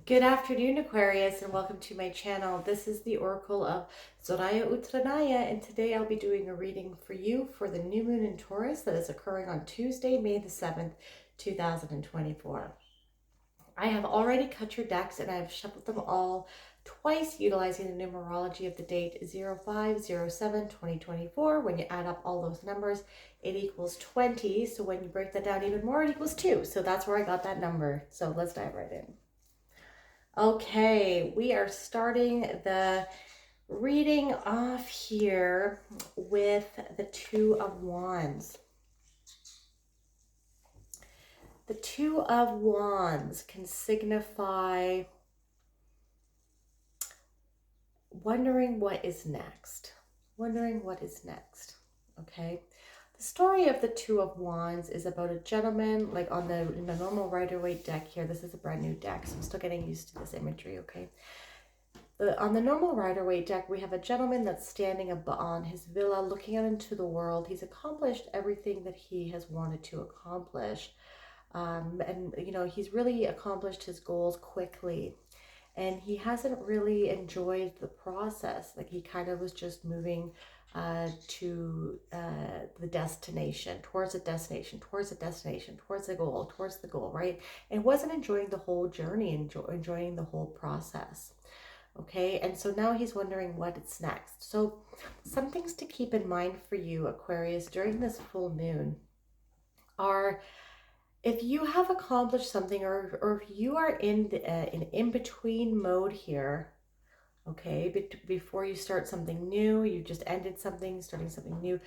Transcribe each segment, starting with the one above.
Good afternoon, Aquarius, and welcome to my channel. This is the Oracle of Zoraya Utranaya, and today I'll be doing a reading for you for the new moon in Taurus that is occurring on Tuesday, May the 7th, 2024. I have already cut your decks and I have shuffled them all twice utilizing the numerology of the date 05/07/2024. When you add up all those numbers, it equals 20. So when you break that down even more, it equals 2. So that's where I got that number. So let's dive right in. Okay, we are starting the reading off here with the Two of Wands. The Two of Wands can signify wondering what is next. Wondering what is next, okay? The story of the Two of Wands is about a gentleman, like in the normal Rider-Waite deck here. This is a brand new deck, so I'm still getting used to this imagery, okay? On the normal Rider-Waite deck, we have a gentleman that's standing on his villa, looking out into the world. He's accomplished everything that he has wanted to accomplish. And, you know, he's really accomplished his goals quickly. And he hasn't really enjoyed the process. Like, he kind of was just moving to the destination, towards the destination, towards the destination, towards the goal, right? And wasn't enjoying the whole journey, enjoying the whole process. Okay, and so now he's wondering what's next. So some things to keep in mind for you, Aquarius, during this full moon are, if you have accomplished something, or if you are in an in-between mode here, okay, before you start something new, you just ended something, starting something new,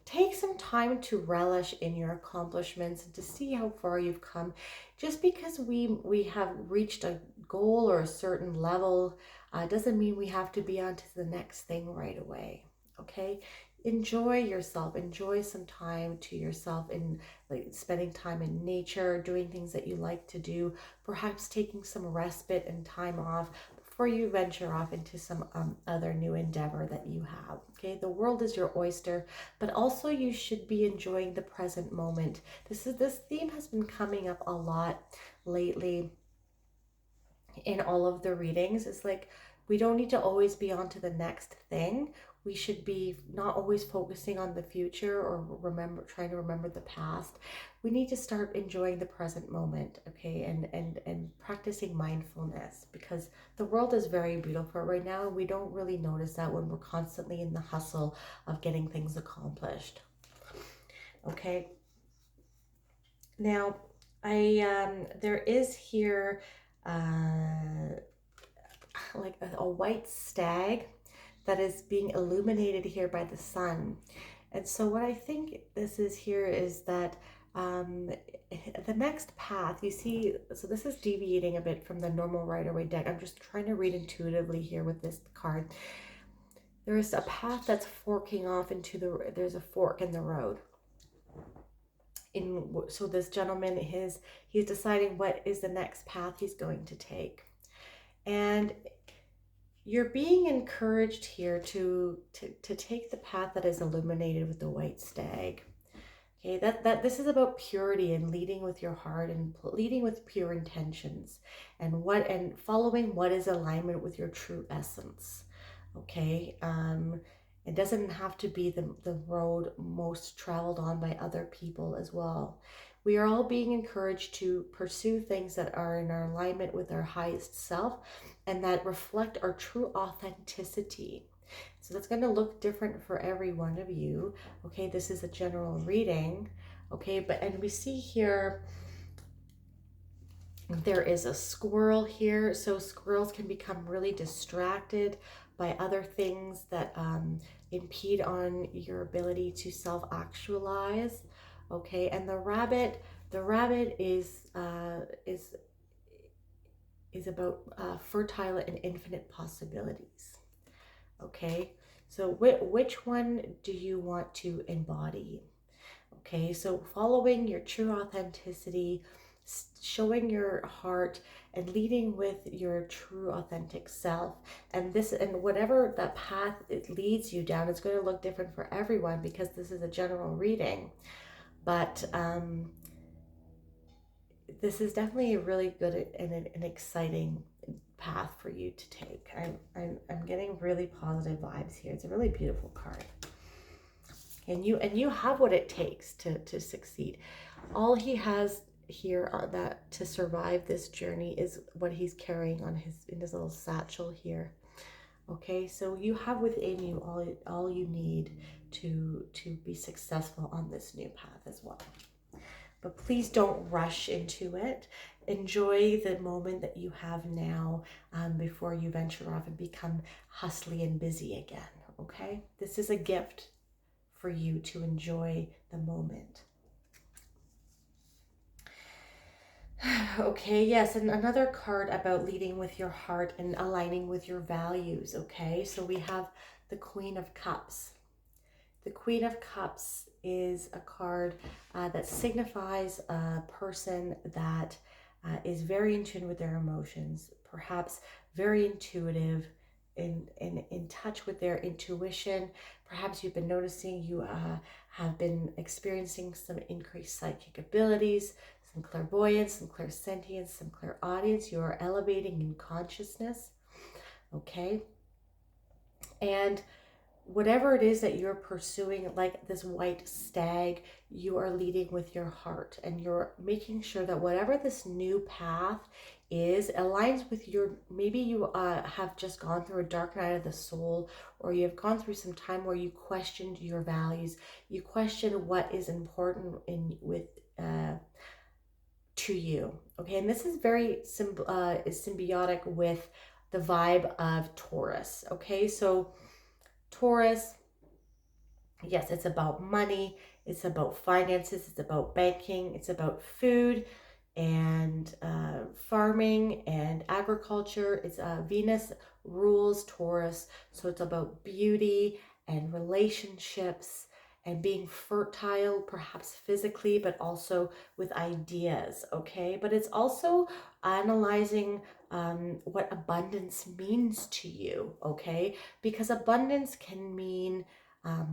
take some time to relish in your accomplishments and to see how far you've come. Just because we have reached a goal or a certain level doesn't mean we have to be on to the next thing right away, okay? Enjoy yourself, enjoy some time to yourself, in like spending time in nature, doing things that you like to do, perhaps taking some respite and time off before you venture off into some other new endeavor that you have. Okay, the world is your oyster, but also you should be enjoying the present moment. This theme has been coming up a lot lately in all of the readings. It's like, we don't need to always be on to the next thing. We should be not always focusing on the future or trying to remember the past. We need to start enjoying the present moment, okay, and practicing mindfulness, because the world is very beautiful right now, and we don't really notice that when we're constantly in the hustle of getting things accomplished. Okay. Now, there is here like a white stag that is being illuminated here by the sun. And so what I think this is here is that the next path, you see, so this is deviating a bit from the normal Rider-Waite deck. I'm just trying to read intuitively here with this card. There is a path that's forking off into there's a fork in the road. So this gentleman, he's deciding what is the next path he's going to take. And you're being encouraged here to take the path that is illuminated with the white stag. Okay, that this is about purity and leading with your heart and leading with pure intentions, and following what is alignment with your true essence. Okay, it doesn't have to be the road most traveled on by other people as well. We are all being encouraged to pursue things that are in our alignment with our highest self and that reflect our true authenticity. So that's going to look different for every one of you. Okay, this is a general reading. Okay, and we see here there is a squirrel here. So squirrels can become really distracted by other things that impede on your ability to self-actualize. Okay, and the rabbit is about fertile and infinite possibilities. Okay, so which one do you want to embody? Okay, so following your true authenticity, showing your heart, and leading with your true authentic self, and whatever that path it leads you down, it's going to look different for everyone because this is a general reading. But this is definitely a really good and an exciting path for you to take. I'm getting really positive vibes here. It's a really beautiful card. And you have what it takes to succeed. All he has here that to survive this journey is what he's carrying on in his little satchel here. Okay, so you have within you all you need to be successful on this new path as well. But please don't rush into it. Enjoy the moment that you have now before you venture off and become hustly and busy again. Okay, this is a gift for you to enjoy the moment. Okay, yes, and another card about leading with your heart and aligning with your values. Okay, so we have the Queen of Cups. The Queen of Cups is a card that signifies a person that is very in tune with their emotions, perhaps very intuitive, in touch with their intuition. Perhaps you've been noticing you have been experiencing some increased psychic abilities, some clairvoyance, some clairsentience, some clairaudience. You are elevating in consciousness, okay? And whatever it is that you're pursuing, like this white stag, you are leading with your heart, and you're making sure that whatever this new path is aligns with your, maybe you have just gone through a dark night of the soul, or you have gone through some time where you questioned your values, you question what is important to you. Okay, and this is very symbiotic with the vibe of Taurus. Okay, so Taurus, yes, it's about money, it's about finances, it's about banking, it's about food and farming and agriculture. It's Venus rules Taurus, so it's about beauty and relationships and being fertile, perhaps physically, but also with ideas, okay? But it's also analyzing what abundance means to you, okay? Because abundance can mean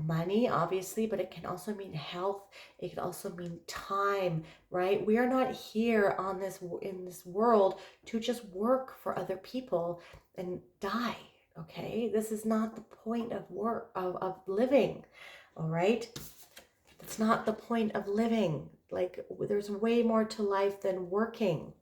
money, obviously, but it can also mean health. It can also mean time, right? We are not here on in this world to just work for other people and die, okay? This is not the point of work, of living, all right? That's not the point of living. Like, there's way more to life than working.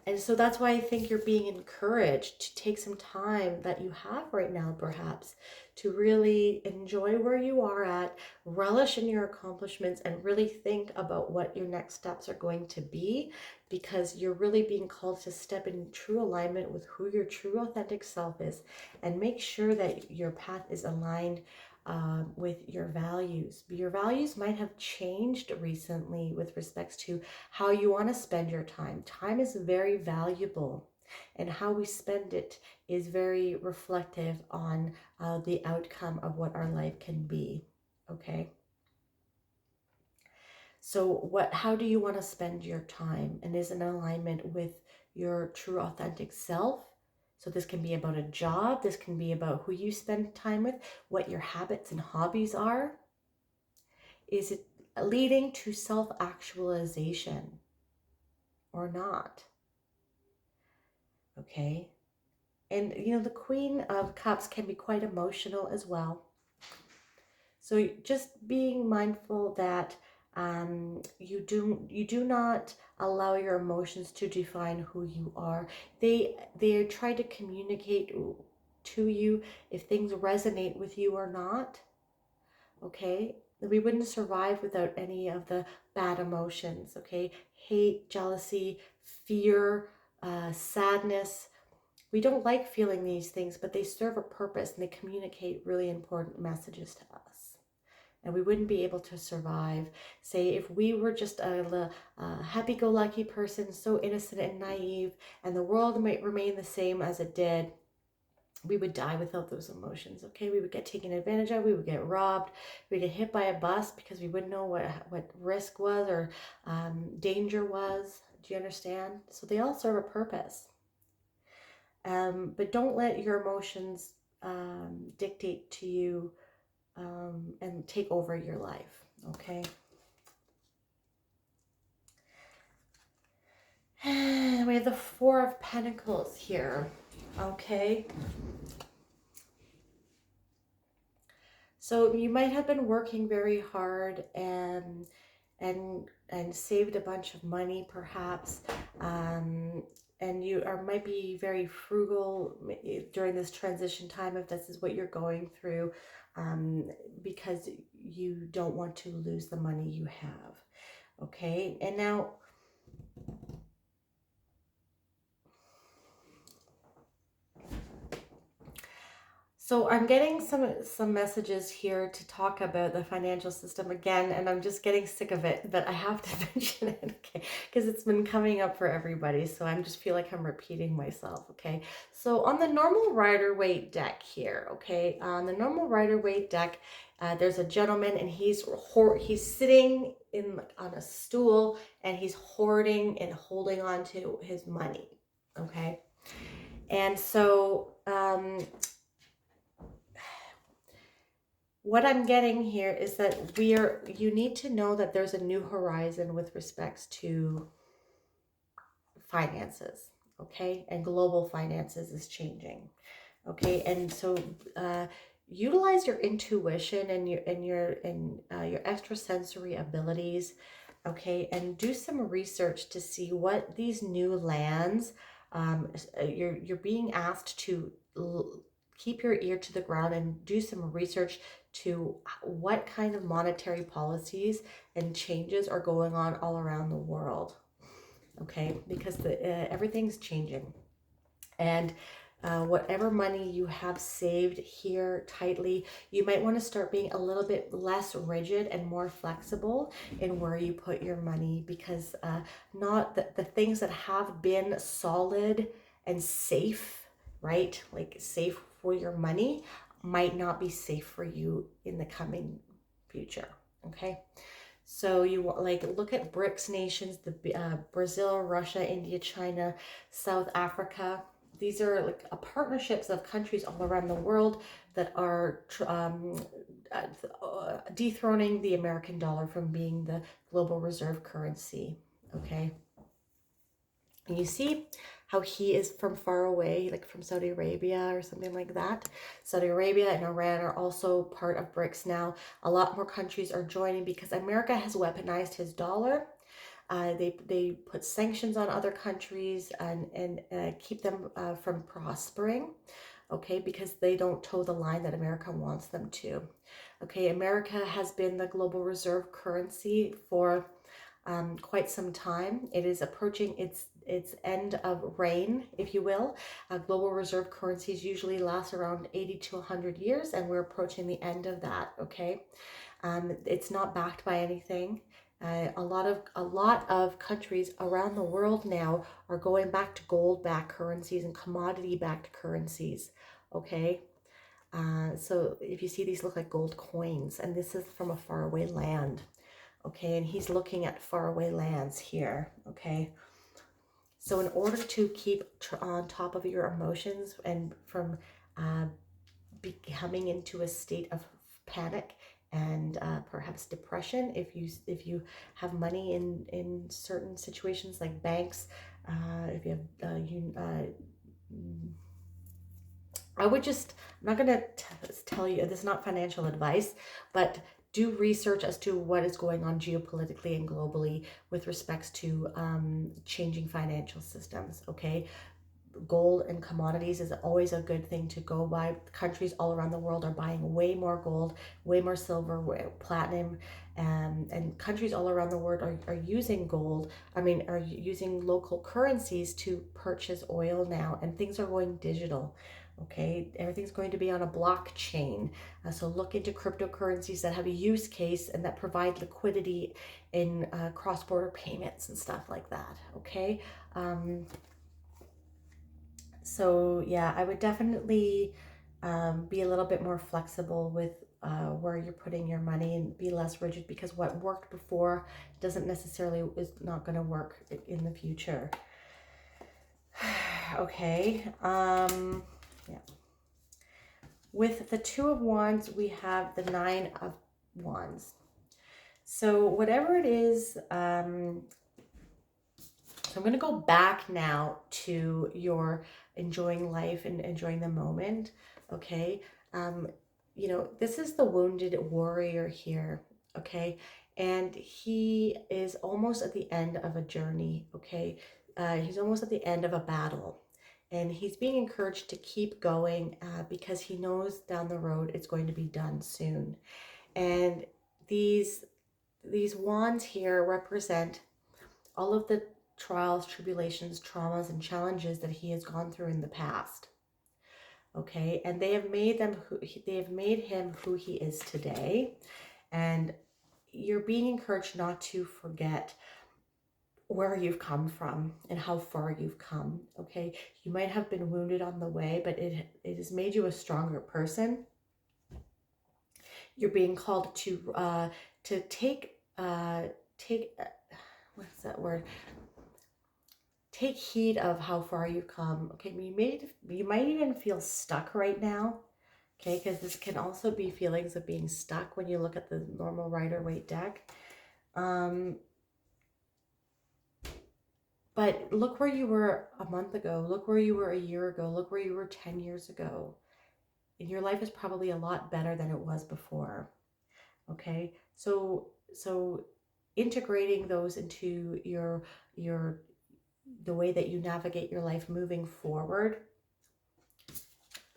And so that's why I think you're being encouraged to take some time that you have right now, perhaps, to really enjoy where you are at, relish in your accomplishments, and really think about what your next steps are going to be, because you're really being called to step in true alignment with who your true authentic self is, and make sure that your path is aligned with your values. Your values might have changed recently with respects to how you want to spend your time. Time is very valuable, and how we spend it is very reflective on the outcome of what our life can be. Okay. So how do you want to spend your time, and is in alignment with your true authentic self? So this can be about a job, this can be about who you spend time with, what your habits and hobbies are. Is it leading to self-actualization or not? Okay. And the Queen of Cups can be quite emotional as well. So just being mindful that you do not allow your emotions to define who you are. They try to communicate to you if things resonate with you or not. Okay, we wouldn't survive without any of the bad emotions. Okay, hate, jealousy, fear, sadness. We don't like feeling these things, but they serve a purpose and they communicate really important messages to us. And we wouldn't be able to survive, say, if we were just a happy-go-lucky person, so innocent and naive, and the world might remain the same as it did. We would die without those emotions, okay? We would get taken advantage of, we would get robbed, we'd get hit by a bus because we wouldn't know what risk was or danger was. Do you understand? So they all serve a purpose. But don't let your emotions dictate to you and take over your life, okay? the Four of Pentacles here, okay? So you might have been working very hard and saved a bunch of money, perhaps, and you might be very frugal during this transition time if this is what you're going through, because you don't want to lose the money you have. Okay, and now so I'm getting some messages here to talk about the financial system again, and I'm just getting sick of it, but I have to mention it, okay? Because it's been coming up for everybody, so I just feel like I'm repeating myself, okay? So on the normal Rider-Waite deck here, okay, on the normal Rider-Waite deck, there's a gentleman, and he's sitting on a stool, and he's hoarding and holding on to his money, okay? And so what I'm getting here is that you need to know that there's a new horizon with respects to finances, okay? And global finances is changing, okay? And so utilize your intuition and your extrasensory abilities, okay? And do some research to see what these new lands, you're being asked to keep your ear to the ground and do some research to what kind of monetary policies and changes are going on all around the world, okay? Because everything's changing. And whatever money you have saved here tightly, you might want to start being a little bit less rigid and more flexible in where you put your money, because not the things that have been solid and safe, right? Like safe for your money might not be safe for you in the coming future, okay? So you like look at BRICS nations, the Brazil, Russia, India, China, South Africa. These are like partnerships of countries all around the world that are dethroning the American dollar from being the global reserve currency, okay? And you see how he is from far away, like from Saudi Arabia or something like that. Saudi Arabia and Iran are also part of BRICS now. A lot more countries are joining because America has weaponized his dollar. They put sanctions on other countries and keep them from prospering, okay, because they don't toe the line that America wants them to. Okay, America has been the global reserve currency for quite some time. It is approaching its end of reign, if you will. Global reserve currencies usually last around 80 to 100 years, and we're approaching the end of that, okay? It's not backed by anything. A lot of countries around the world now are going back to gold-backed currencies and commodity-backed currencies, okay? So if you see, these look like gold coins, and this is from a faraway land, okay? And he's looking at faraway lands here, okay? So in order to keep on top of your emotions and from becoming into a state of panic and perhaps depression, if you have money in certain situations like banks, if you have I would just, I'm not going to tell you, this is not financial advice, but do research as to what is going on geopolitically and globally with respects to changing financial systems, okay? Gold and commodities is always a good thing to go by. Countries all around the world are buying way more gold, way more silver, platinum, and countries all around the world are using gold, are using local currencies to purchase oil now, and things are going digital. Okay, everything's going to be on a blockchain. So look into cryptocurrencies that have a use case and that provide liquidity in cross-border payments and stuff like that. Okay. So yeah, I would definitely be a little bit more flexible with where you're putting your money and be less rigid, because what worked before doesn't necessarily is not going to work in the future. Okay. Yeah. With the Two of Wands, we have the Nine of Wands. So whatever it is, I'm going to go back now to your enjoying life and enjoying the moment. Okay. You know, this is the wounded warrior here. Okay. And he is almost at the end of a journey. Okay. He's almost at the end of a battle. And he's being encouraged to keep going because he knows down the road it's going to be done soon. And these wands here represent all of the trials, tribulations, traumas, and challenges that he has gone through in the past. Okay, and they have made him who he is today. And you're being encouraged not to forget where you've come from and how far you've come. Okay, you might have been wounded on the way, but it has made you a stronger person. You're being called to take what's that word? Take heed of how far you've come. Okay, you might even feel stuck right now. Okay, because this can also be feelings of being stuck when you look at the normal Rider-Waite deck. But look where you were a month ago. Look where you were a year ago. Look where you were 10 years ago. And your life is probably a lot better than it was before. Okay, so integrating those into the way that you navigate your life moving forward.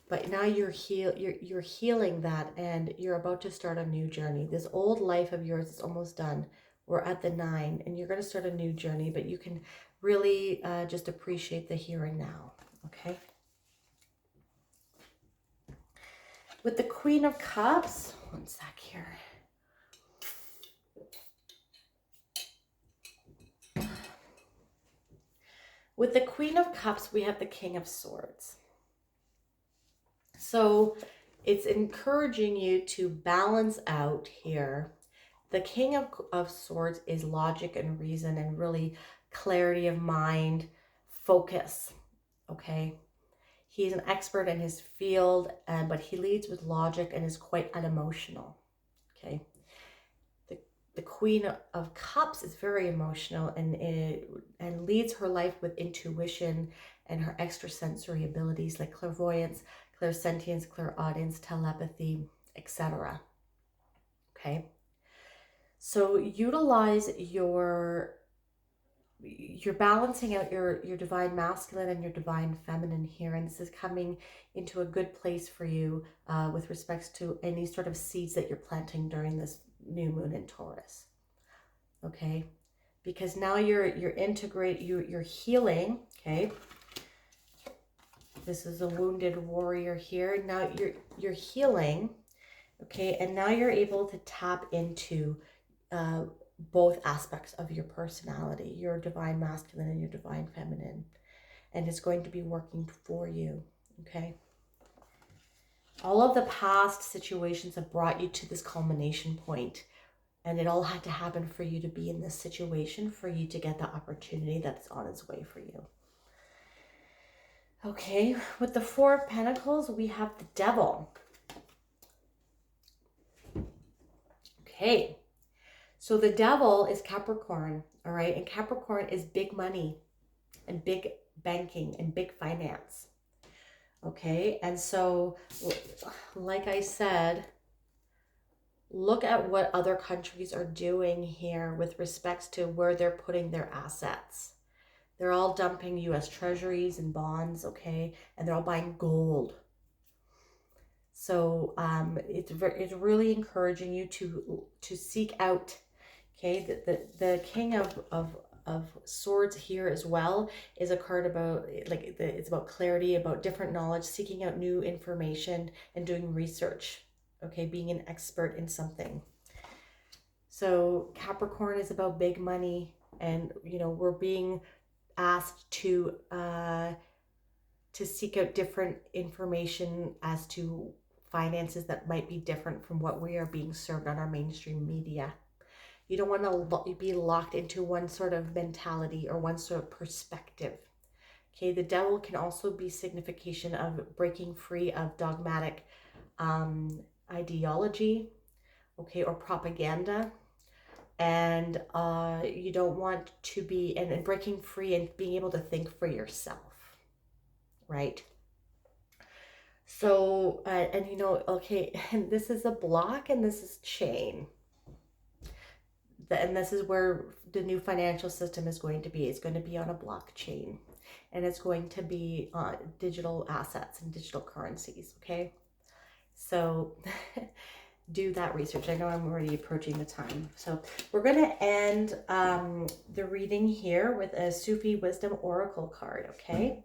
But now you're healing that, and you're about to start a new journey. This old life of yours is almost done. We're at the 9, and you're going to start a new journey, but you can really just appreciate the here and now. Okay. With the Queen of Cups, one sec here. With the Queen of Cups, we have the King of Swords. So it's encouraging you to balance out here. The King of Swords is logic and reason and really clarity of mind, focus, okay? He's an expert in his field, but he leads with logic and is quite unemotional, okay? The Queen of Cups is very emotional and leads her life with intuition and her extrasensory abilities like clairvoyance, clairsentience, clairaudience, telepathy, etc. Okay, so utilize you're balancing out your divine masculine and your divine feminine here, and this is coming into a good place for you with respects to any sort of seeds that you're planting during this new moon in Taurus. Okay, because now you're healing. Okay, this is a wounded warrior here. Now you're healing. Okay, and now you're able to tap into both aspects of your personality, your divine masculine and your divine feminine, and it's going to be working for you. Okay, all of the past situations have brought you to this culmination point, and it all had to happen for you to be in this situation, for you to get the opportunity that's on its way for you. Okay, with the Four of Pentacles, we have the Devil. Okay, so the Devil is Capricorn, all right? And Capricorn is big money and big banking and big finance, okay? And so, like I said, look at what other countries are doing here with respects to where they're putting their assets. They're all dumping U.S. treasuries and bonds, okay? And they're all buying gold. So it's really encouraging you to seek out, okay? The King of Swords here as well is a card about, it's about clarity, about different knowledge, seeking out new information and doing research, okay? Being an expert in something. So Capricorn is about big money, and, you know, we're being asked to seek out different information as to finances that might be different from what we are being served on our mainstream media. You don't want to be locked into one sort of mentality or one sort of perspective. Okay, the Devil can also be signification of breaking free of dogmatic ideology, okay, or propaganda. and you don't want to be, and breaking free and being able to think for yourself, right? So, and you know, okay, and this is a block and this is chain. And this is where the new financial system is going to be. It's going to be on a blockchain, and it's going to be digital assets and digital currencies, okay? So do that research. I know I'm already approaching the time. So we're going to end the reading here with a Sufi Wisdom Oracle card, okay?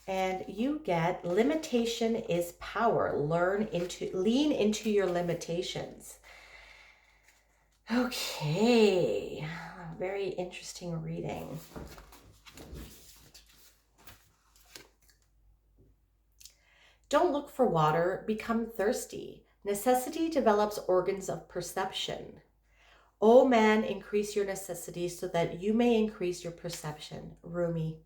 And you get limitation is power. Lean into your limitations. Okay, very interesting reading. Don't look for water, become thirsty. Necessity develops organs of perception. O man, increase your necessity so that you may increase your perception. Rumi.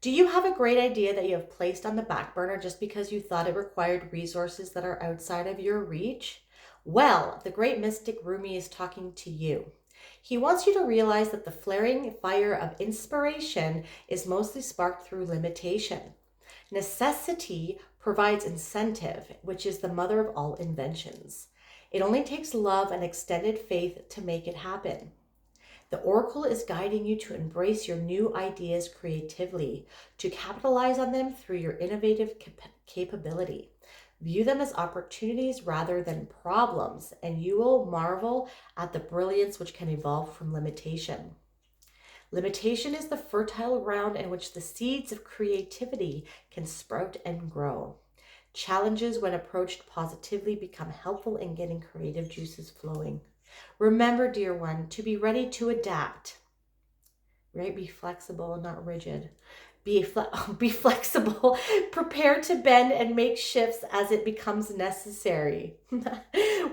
Do you have a great idea that you have placed on the back burner just because you thought it required resources that are outside of your reach? Well, the great mystic Rumi is talking to you. He wants you to realize that the flaring fire of inspiration is mostly sparked through limitation. Necessity provides incentive, which is the mother of all inventions. It only takes love and extended faith to make it happen. The oracle is guiding you to embrace your new ideas creatively, to capitalize on them through your innovative capability. View them as opportunities rather than problems, and you will marvel at the brilliance which can evolve from limitation. Limitation is the fertile ground in which the seeds of creativity can sprout and grow. Challenges, when approached positively, become helpful in getting creative juices flowing. Remember, dear one, to be ready to adapt, right? Be flexible, not rigid. Be flexible, prepare to bend and make shifts as it becomes necessary.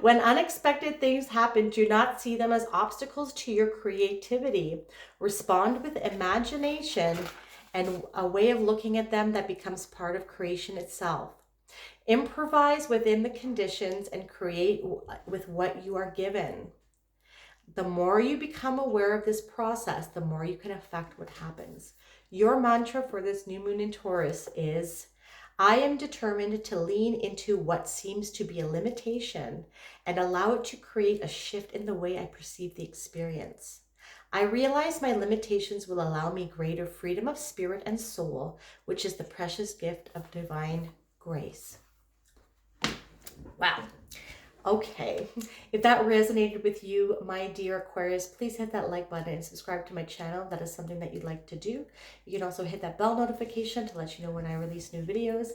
When unexpected things happen, do not see them as obstacles to your creativity. Respond with imagination and a way of looking at them that becomes part of creation itself. Improvise within the conditions and create with what you are given. The more you become aware of this process, the more you can affect what happens. Your mantra for this new moon in Taurus is, I am determined to lean into what seems to be a limitation and allow it to create a shift in the way I perceive the experience. I realize my limitations will allow me greater freedom of spirit and soul, which is the precious gift of divine grace. Wow. Okay, if that resonated with you, my dear Aquarius, please hit that like button and subscribe to my channel. That is something that you'd like to do. You can also hit that bell notification to let you know when I release new videos.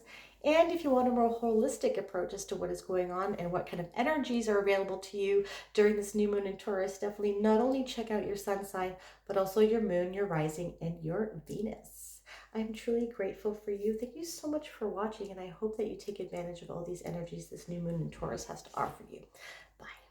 And if you want a more holistic approach as to what is going on and what kind of energies are available to you during this new moon in Taurus, definitely not only check out your sun sign, but also your moon, your rising, and your Venus. I'm truly grateful for you. Thank you so much for watching, and I hope that you take advantage of all these energies this new moon in Taurus has to offer you. Bye.